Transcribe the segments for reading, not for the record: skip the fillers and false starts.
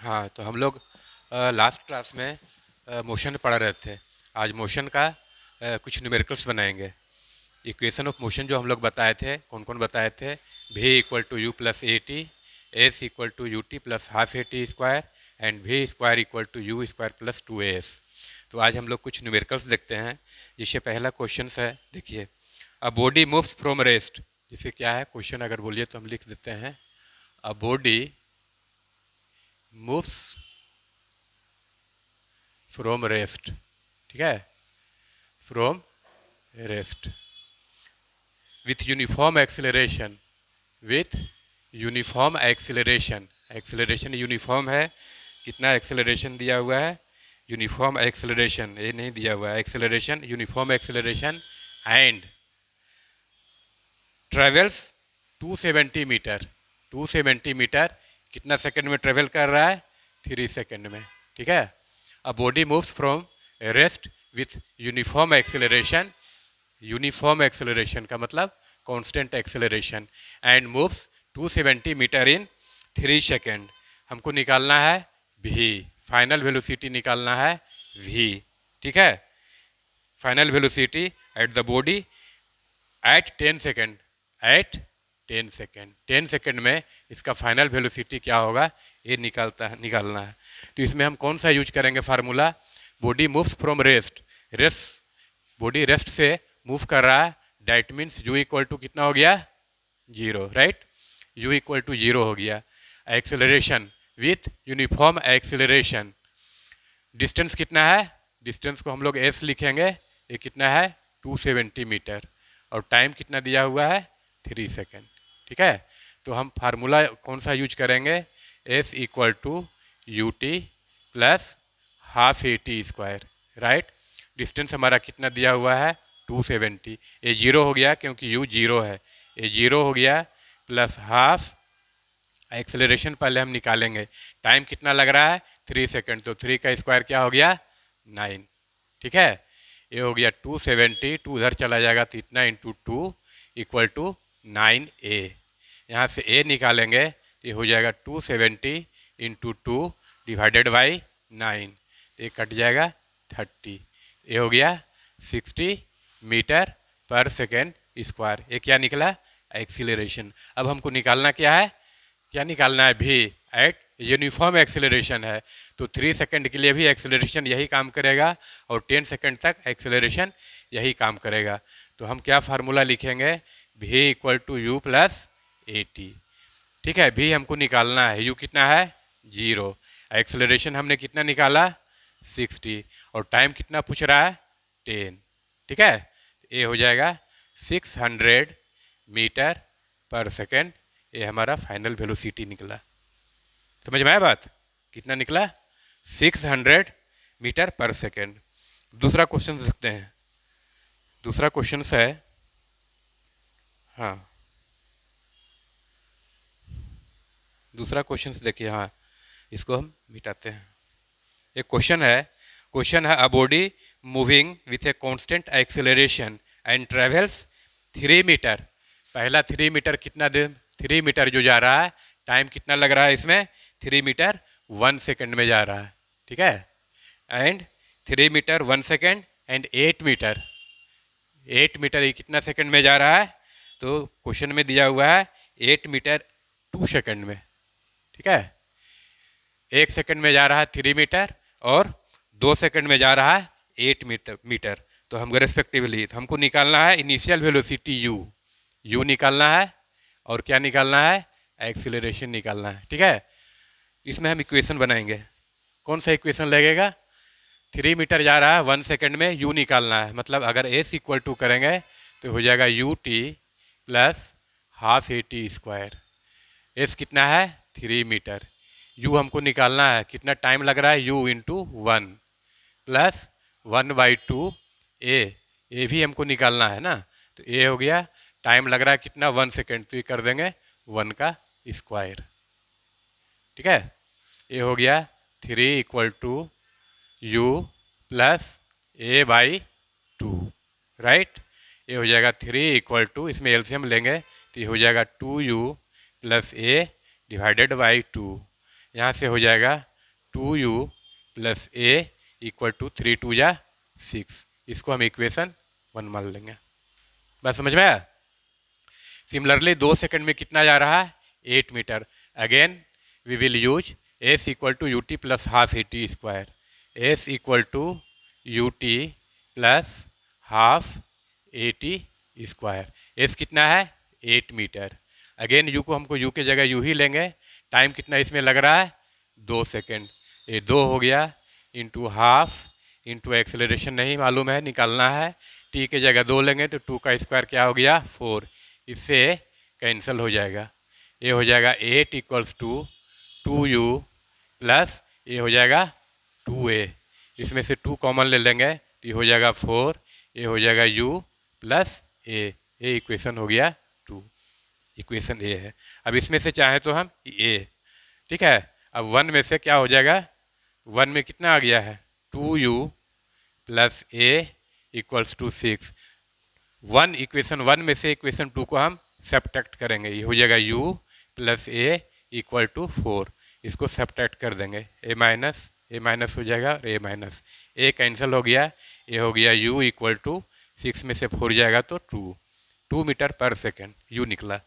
हाँ, तो हम लोग लास्ट क्लास में मोशन पढ़ रहे थे। आज मोशन का कुछ न्यूमेरिकल्स बनाएंगे। इक्वेशन ऑफ मोशन जो हम लोग बताए थे, कौन कौन बताए थे? v equal to u plus a t, s equal to u t plus half a t square and v square equal to u square plus two a s. तो आज हम लोग कुछ न्यूमेरिकल्स देखते हैं। जिससे पहला क्वेश्चन है, देखिए, अ बॉडी मूव्स फ्रॉम रेस्ट। जिसे क्या है क्वेश्चन, अगर बोलिए तो हम लिख देते हैं, अ बॉडी मूव्स फ्रॉम रेस्ट। ठीक है, from rest with uniform acceleration, with uniform acceleration. Acceleration uniform है, कितना एक्सेलरेशन दिया हुआ है? यूनिफॉर्म एक्सेलरेशन, ये नहीं दिया हुआ है, acceleration, uniform acceleration and travels 270 metre. 270 metre कितना सेकंड में ट्रेवल कर रहा है? 3 सेकंड में। ठीक है, a body moves from rest with uniform acceleration. Uniform acceleration का मतलब constant acceleration and moves 270 metre in 3 second. हमको निकालना है भी, फाइनल वेलोसिटी निकालना है भी। ठीक है, final velocity at the body at 10 second, at 10 second. 10 second में इसका फाइनल वेलोसिटी क्या होगा, ये निकालना है। तो इसमें हम कौन सा यूज करेंगे formula? Body moves from rest, rest, body rest से मूव कर रहा है, that means u equal to कितना हो गया? 0, राइट? यू इक्वल टू 0 हो गया। Acceleration with uniform acceleration, distance कितना है? डिस्टेंस को हम लोग एस लिखेंगे। ये कितना है? 270 मीटर। और टाइम कितना दिया हुआ है? 3 सेकेंड। ठीक है, तो हम फार्मूला कौन सा यूज करेंगे? S equal to u t plus half a t square, right? Distance हमारा कितना दिया हुआ है? 270। ये 0 हो गया क्योंकि यू 0 है, ये 0 हो गया, प्लस हाफ एक्सेलरेशन पहले हम निकालेंगे। टाइम कितना लग रहा है? 3 सेकेंड, तो 3 का स्क्वायर क्या हो गया? 9। ठीक है, ये हो गया 270, 2 उधर चला जाएगा तो इतना इंटू 2 इक्वल टू 9a। यहाँ से a निकालेंगे तो ये हो जाएगा 270 इंटू 2 डिवाइडेड बाई 9, ये कट जाएगा 30। ये हो गया 60 मीटर पर सेकेंड स्क्वायर। ये क्या निकला? एक्सीलरेशन। अब हमको निकालना क्या है? क्या निकालना है? भी एट यूनिफॉर्म एक्सेलरेशन है, तो 3 सेकंड के लिए भी एक्सेलरेशन यही काम करेगा और 10 सेकंड तक एक्सेलरेशन यही काम करेगा। तो हम क्या फार्मूला लिखेंगे? V equal to u plus a t. ठीक है, भी हमको निकालना है, यू कितना है? 0। एक्सेलरेशन हमने कितना निकाला? 60। और टाइम कितना पूछ रहा है? 10। ठीक है, ये हो जाएगा 600 मीटर पर सेकेंड। ये हमारा फाइनल वेलोसिटी निकला। समझ में आया बात? कितना निकला? 600 मीटर पर सेकेंड। दूसरा क्वेश्चन देखते हैं। दूसरा क्वेश्चन है, हाँ, दूसरा क्वेश्चन देखिए, हाँ, इसको हम मिटाते हैं। एक क्वेश्चन है, a body moving with a constant acceleration and travels 3 metre. पहला 3 मीटर कितना दे? 3 मीटर जो जा रहा है, टाइम कितना लग रहा है इसमें? 3 मीटर 1 सेकेंड में जा रहा है। ठीक है, and 3 metre 1 second and 8 metre, 8 metre ये कितना सेकेंड में जा रहा है? तो क्वेश्चन में दिया हुआ है 8 मीटर 2 सेकेंड में। ठीक है, 1 सेकेंड में जा रहा है 3 मीटर और 2 सेकेंड में जा रहा है 8 मीटर। तो हम रेस्पेक्टिवली हमको निकालना है इनिशियल वेलोसिटी यू, यू निकालना है और क्या निकालना है? एक्सीलरेशन निकालना है। ठीक है, इसमें हम इक्वेशन बनाएंगे। कौन सा इक्वेशन लगेगा? 3 मीटर जा रहा है 1 सेकेंड में, यू निकालना है, मतलब अगर एस इक्वल टू करेंगे तो हो जाएगा you t plus half a t square. S कितना है? 3 मीटर। यू हमको निकालना है, कितना टाइम लग रहा है? यू इंटू 1 प्लस 1/2 ए भी हमको निकालना है ना। तो ए हो गया, टाइम लग रहा है कितना? 1 सेकेंड, तो ये कर देंगे 1 का स्क्वायर। ठीक है, ये हो गया 3 equal to u plus a/2, right? ये हो जाएगा 3 इक्वल टू, इसमें एलसीएम लेंगे तो ये हो जाएगा 2u plus a divided by 2। यहाँ से हो जाएगा 2u plus a equal to 3 2 या 6। इसको हम इक्वेशन 1 मान लेंगे। बात समझ में आया? सिमिलरली 2 सेकंड में कितना जा रहा है? 8 metre. Again we will use s equal to u t plus half a t square. S equal to u t plus half a t square. S कितना है? 8 मीटर। अगेन यू को हमको you के जगह यू ही लेंगे। Time कितना इसमें लग रहा है? 2 सेकेंड। ये 2 हो गया इंटू हाफ इंटू एक्सेलरेशन नहीं मालूम है, निकालना है। टी के जगह 2 लेंगे तो 2 का स्क्वायर क्या हो गया? 4। इससे कैंसिल हो जाएगा। ये हो जाएगा 8 इक्वल्स टू 2u प्लस ये हो जाएगा 2a। इसमें से 2 कॉमन ले लेंगे तो ये हो जाएगा 4। ये हो जाएगा u प्लस a। ये इक्वेशन हो गया 2। इक्वेशन ए है। अब इसमें से चाहे तो हम ए, ठीक है। अब 1 में से क्या हो जाएगा? 1 में कितना आ गया है? 2u plus a equals to 6। Equation 1 में से इक्वेशन 2 को हम सब्ट्रैक्ट करेंगे। ये हो जाएगा u plus a equal to 4। इसको सब्ट्रैक्ट कर देंगे। ए माइनस हो जाएगा और ए माइनस। ए कैंसिल हो गया। ये हो गया u इक्वल टू 6 में से 4 जाएगा तो 2 मीटर पर सेकेंड u निकला।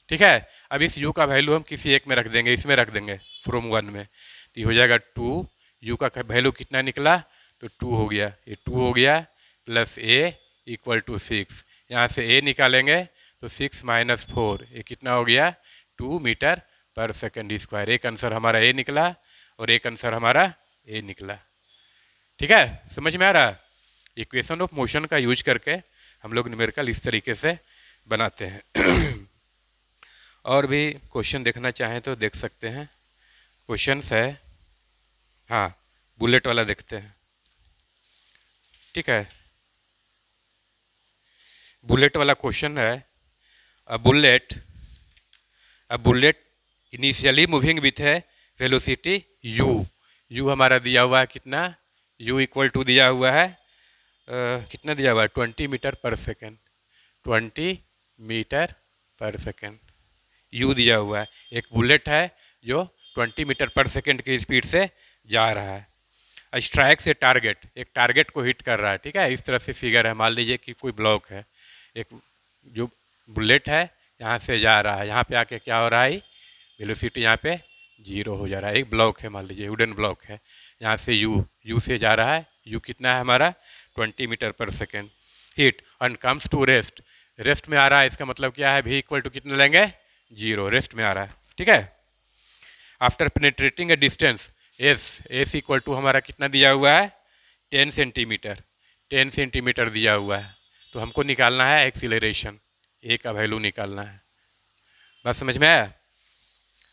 ठीक है। अब इस u का वैल्यू हम किसी एक में रख देंगे, इसमें रख देंगे फ्रॉम 1 में। तो ये हो जाएगा 2। u का वैल्यू कितना निकला? तो 2 हो गया। ये 2 हो गया प्लस a इक्वल टू 6। यहाँ से a निकालेंगे तो 6 माइनस 4 ये कितना हो गया? 2 मीटर पर सेकेंड स्क्वायर। एक आंसर हमारा ए निकला और एक आंसर हमारा ए निकला। ठीक है, समझ में आ रहा? इक्वेशन ऑफ मोशन का यूज करके हम लोग न्यूमेरिकल इस तरीके से बनाते हैं। और भी क्वेश्चन देखना चाहें तो देख सकते हैं। क्वेश्चंस है, हाँ बुलेट वाला देखते हैं। ठीक है, बुलेट वाला क्वेश्चन है। A bullet initially moving with है वेलोसिटी u हमारा दिया हुआ है कितना? u इक्वल टू दिया हुआ है कितना दिया हुआ है? 20 मीटर पर सेकेंड। 20 मीटर पर सेकेंड u दिया हुआ है। एक बुलेट है जो 20 मीटर पर सेकेंड की स्पीड से जा रहा है। स्ट्राइक से टारगेट, एक टारगेट को हिट कर रहा है। ठीक है, इस तरह से फिगर है। मान लीजिए कि कोई ब्लॉक है, एक जो बुलेट है यहाँ से जा रहा है, यहाँ पे आके क्या हो रहा है? वेलोसिटी यहाँ पे 0 हो जा रहा है। एक ब्लॉक है, मान लीजिए वुडन ब्लॉक है, यहाँ से u से जा रहा है। u कितना है हमारा? 20 मीटर पर second. Hit and comes to rest में आ रहा है। इसका मतलब क्या है? v इक्वल टू कितना लेंगे? 0। रेस्ट में आ रहा है। ठीक है। After penetrating a distance s equal to हमारा कितना दिया हुआ है? 10 सेंटीमीटर। 10 सेंटीमीटर दिया हुआ है। तो हमको निकालना है एक्सीलरेशन, ए का वैल्यू निकालना है। बात समझ में आया?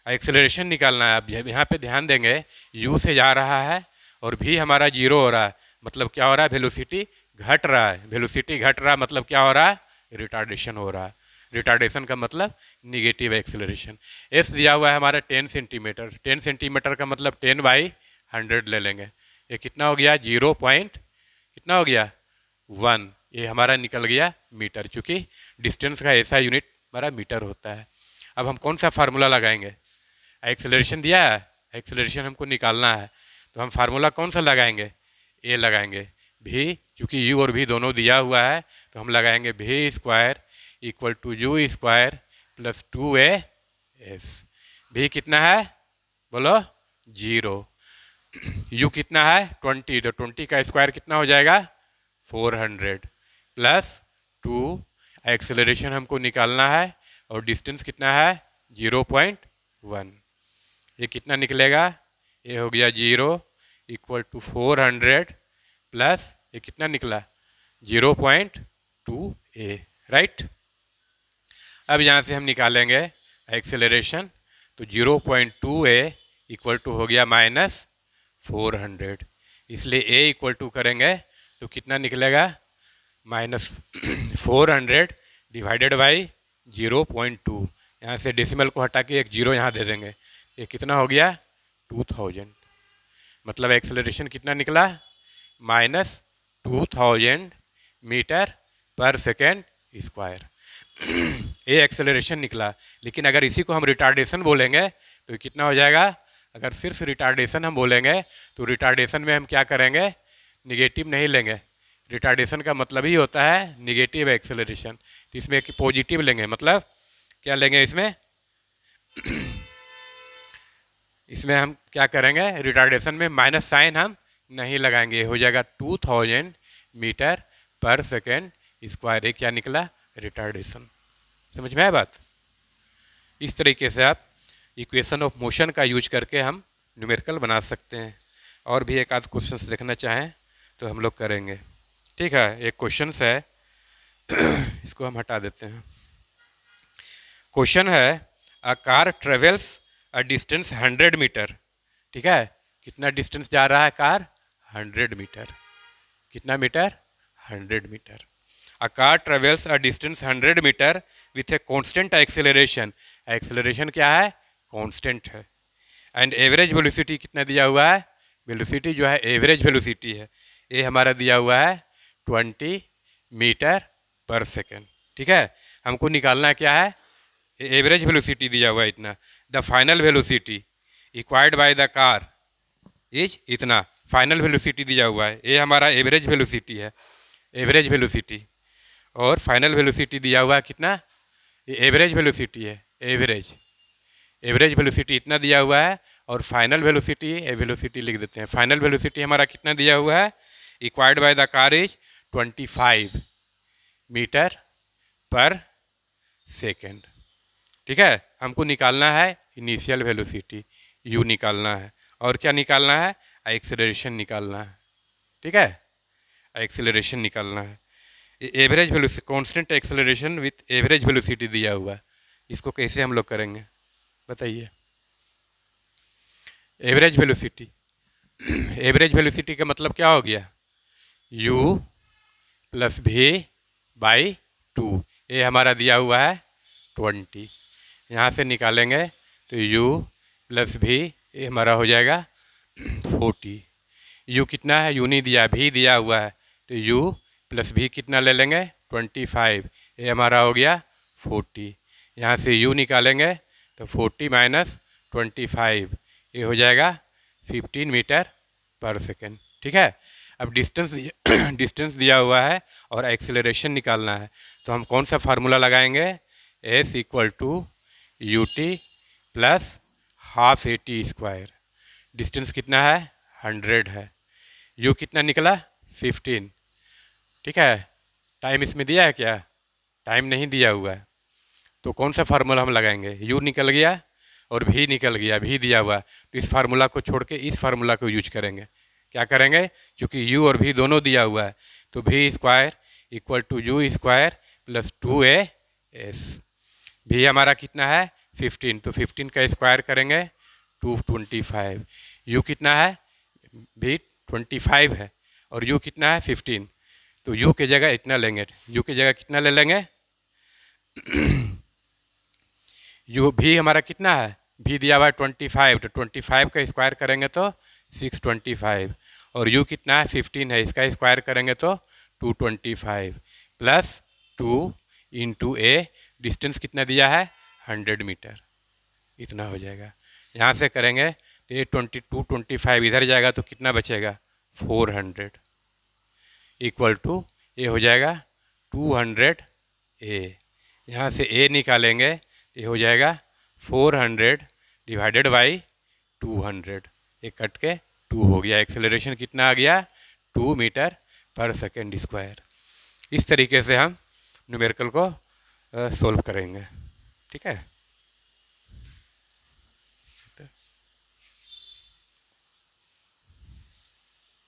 एक्सेलरेशन निकालना है। अब यहाँ पे ध्यान देंगे, u से जा रहा है और v हमारा 0 हो रहा है। मतलब क्या हो रहा है? वेलोसिटी घट रहा है। वेलोसिटी घट रहा है मतलब क्या हो रहा है? रिटार्डेशन हो रहा है। रिटार्डेशन का मतलब निगेटिव एक्सेलरेशन। s दिया हुआ है हमारा 10 सेंटीमीटर। 10 सेंटीमीटर का मतलब 10/100 ले लेंगे। ये कितना हो गया? 0 पॉइंट कितना हो गया? 1। ये हमारा निकल गया मीटर, चूँकि डिस्टेंस का ऐसा यूनिट हमारा मीटर होता है। अब हम कौन सा फार्मूला लगाएंगे? एक्सेलरेशन दिया है, एक्सेलरेशन हमको निकालना है, तो हम फार्मूला कौन सा लगाएंगे? ए लगाएंगे। भी क्योंकि u और v दोनों दिया हुआ है तो हम लगाएंगे v square equal to u square plus 2as। v कितना है? बोलो 0। u कितना है? 20। तो 20 का स्क्वायर कितना हो जाएगा? 400 प्लस 2। एक्सेलरेशन हमको निकालना है और डिस्टेंस कितना है? 0.1। ये कितना निकलेगा? ये हो गया 0 इक्वल टू 400 प्लस ये कितना निकला? 0.2a। राइट। अब यहाँ से हम निकालेंगे एक्सेलरेशन, तो 0.2a इक्वल टू हो गया -400। इसलिए a इक्वल टू करेंगे तो कितना निकलेगा? -400 डिवाइडेड बाई 0.2। यहाँ से डेसिमल को हटा के एक 0 यहाँ दे देंगे। ये कितना हो गया? 2000। मतलब एक्सेलरेशन कितना निकला? -2000 मीटर पर सेकेंड स्क्वायर। ये एक्सेलरेशन निकला। लेकिन अगर इसी को हम रिटार्डेशन बोलेंगे तो कितना हो जाएगा? अगर सिर्फ रिटार्डेशन हम बोलेंगे तो रिटार्डेशन में हम क्या करेंगे, निगेटिव नहीं लेंगे। रिटार्डेशन का मतलब ही होता है निगेटिव एक्सेलरेशन, तो इसमें एक पॉजिटिव लेंगे, मतलब क्या लेंगे इसमें इसमें हम क्या करेंगे, रिटार्डेशन में माइनस साइन हम नहीं लगाएंगे, हो जाएगा 2000 मीटर पर सेकेंड स्क्वायर। ये क्या निकला, रिटार्डेशन। समझ में आया बात। इस तरीके से आप इक्वेशन ऑफ मोशन का यूज करके हम न्यूमेरिकल बना सकते हैं। और भी एक आध क्वेश्चंस देखना चाहें तो हम लोग करेंगे। ठीक है, एक क्वेश्चन है इसको हम हटा देते हैं। क्वेश्चन है a car travels a distance 100 metre. ठीक है, कितना डिस्टेंस जा रहा है कार, 100 मीटर। कितना metre, 100 metre. A car travels a distance 100 metre with a constant acceleration. Acceleration क्या है, कांस्टेंट है। एंड एवरेज वेलोसिटी कितना दिया हुआ है, वेलोसिटी जो है एवरेज वेलोसिटी है, ये हमारा दिया हुआ है 20 मीटर पर सेकेंड। ठीक है, हमको निकालना क्या है, एवरेज वेलोसिटी दिया हुआ है इतना। The final velocity acquired by the car is इतना। फाइनल वेलोसिटी दिया हुआ है, ये हमारा एवरेज वेलोसिटी है, एवरेज वेलोसिटी। और फाइनल वेलोसिटी दिया हुआ है कितना, ये एवरेज वेलोसिटी है, एवरेज एवरेज वेलोसिटी इतना दिया हुआ है। और फाइनल वेलोसिटी, वेलोसिटी लिख देते हैं, फाइनल वेलोसिटी हमारा कितना दिया हुआ है, acquired by the car is 25 metre पर सेकेंड। ठीक है, हमको निकालना है इनिशियल वेलोसिटी यू निकालना है, और क्या निकालना है, एक्सेलरेशन निकालना है। ठीक है, एक्सेलरेशन निकालना है। Average velocity, constant acceleration with average velocity दिया हुआ है, इसको कैसे हम लोग करेंगे बताइए। एवरेज वेलोसिटी, एवरेज वेलोसिटी का मतलब क्या हो गया, u प्लस भी बाई 2। ये हमारा दिया हुआ है 20, यहाँ से निकालेंगे तो u प्लस भी, ये हमारा हो जाएगा 40। u कितना है, u नहीं दिया, भी दिया हुआ है, तो u प्लस भी कितना ले लेंगे 25, ये हमारा हो गया 40। यहाँ से u निकालेंगे तो 40 माइनस 25, ये हो जाएगा 15 मीटर पर सेकेंड। ठीक है, अब डिस्टेंस डिस्टेंस दिया हुआ है और एक्सेलरेशन निकालना है, तो हम कौन सा फार्मूला लगाएंगे, s equal to u t plus half a t square. Distance कितना है, 100 है, u कितना निकला 15। ठीक है, टाइम इसमें दिया है क्या, टाइम नहीं दिया हुआ है, तो कौन सा फार्मूला हम लगाएंगे, u निकल गया और भी निकल गया, भी दिया हुआ, तो इस फार्मूला को छोड़ के इस फार्मूला को यूज करेंगे। क्या करेंगे, क्योंकि u और भी दोनों दिया हुआ है, तो v square equal to u square plus 2as। भी हमारा कितना है 15, तो 15 का स्क्वायर करेंगे 225। u कितना है, भी 25 है और u कितना है 15, तो u की जगह इतना लेंगे, u की जगह कितना ले लेंगे u भी हमारा कितना है, भी दिया हुआ है 25, तो 25 का स्क्वायर करेंगे तो 625, और u कितना है 15 है, इसका स्क्वायर करेंगे तो 225 प्लस 2 इंटू ए, डिस्टेंस कितना दिया है 100 मीटर, इतना हो जाएगा। यहाँ से करेंगे तो ये 25 इधर जाएगा तो कितना बचेगा 400 इक्वल टू, ये हो जाएगा 200 ए। यहाँ से ए निकालेंगे तो ये हो जाएगा 400 डिवाइडेड बाई 200, ये कट के 2 हो गया। एक्सेलरेशन कितना आ गया 2 मीटर पर सेकेंड स्क्वायर। इस तरीके से हम न्यूमेरिकल को सोल्व करेंगे। ठीक है।